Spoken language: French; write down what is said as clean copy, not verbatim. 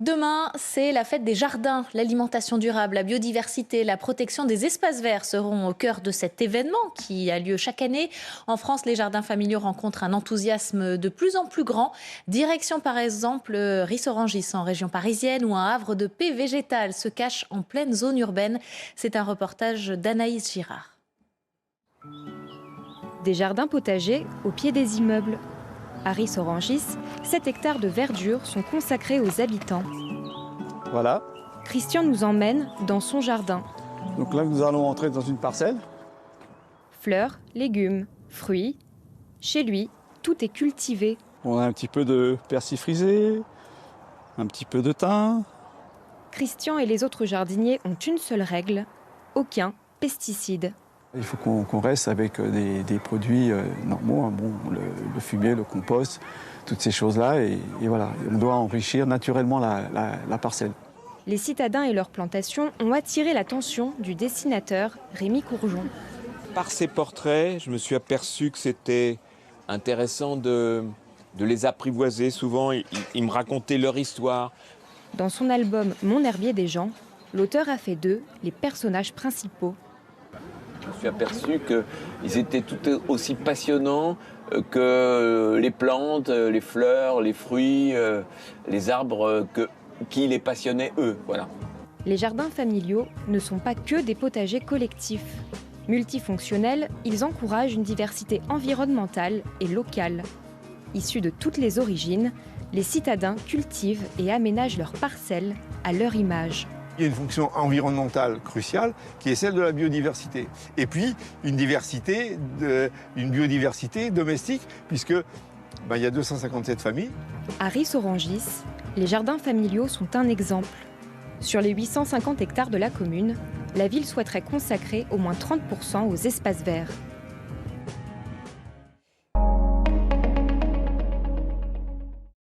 Demain, c'est la fête des jardins. L'alimentation durable, la biodiversité, la protection des espaces verts seront au cœur de cet événement qui a lieu chaque année. En France, les jardins familiaux rencontrent un enthousiasme de plus en plus grand. Direction par exemple Ris-Orangis en région parisienne où un havre de paix végétale se cache en pleine zone urbaine. C'est un reportage d'Anaïs Girard. Des jardins potagers au pied des immeubles. À Ris-Orangis, 7 hectares de verdure sont consacrés aux habitants. Voilà. Christian nous emmène dans son jardin. Donc là, nous allons entrer dans une parcelle. Fleurs, légumes, fruits. Chez lui, tout est cultivé. On a un petit peu de persil frisé, un petit peu de thym. Christian et les autres jardiniers ont une seule règle, aucun pesticide. Il faut qu'on reste avec des produits normaux, hein. Bon, le fumier, le compost, toutes ces choses-là. Et voilà, on doit enrichir naturellement la parcelle. Les citadins et leurs plantations ont attiré l'attention du dessinateur Rémi Courgeon. Par ces portraits, je me suis aperçu que c'était intéressant de les apprivoiser. Souvent, ils me racontaient leur histoire. Dans son album Mon herbier des gens, l'auteur a fait d'eux les personnages principaux. Je me suis aperçu qu'ils étaient tout aussi passionnants que les plantes, les fleurs, les fruits, les arbres qui les passionnaient eux. Voilà. Les jardins familiaux ne sont pas que des potagers collectifs. Multifonctionnels, ils encouragent une diversité environnementale et locale. Issus de toutes les origines, les citadins cultivent et aménagent leurs parcelles à leur image. Il y a une fonction environnementale cruciale qui est celle de la biodiversité. Et puis une biodiversité domestique puisque il y a 257 familles. À Ris-Orangis, les jardins familiaux sont un exemple. Sur les 850 hectares de la commune, la ville souhaiterait consacrer au moins 30% aux espaces verts.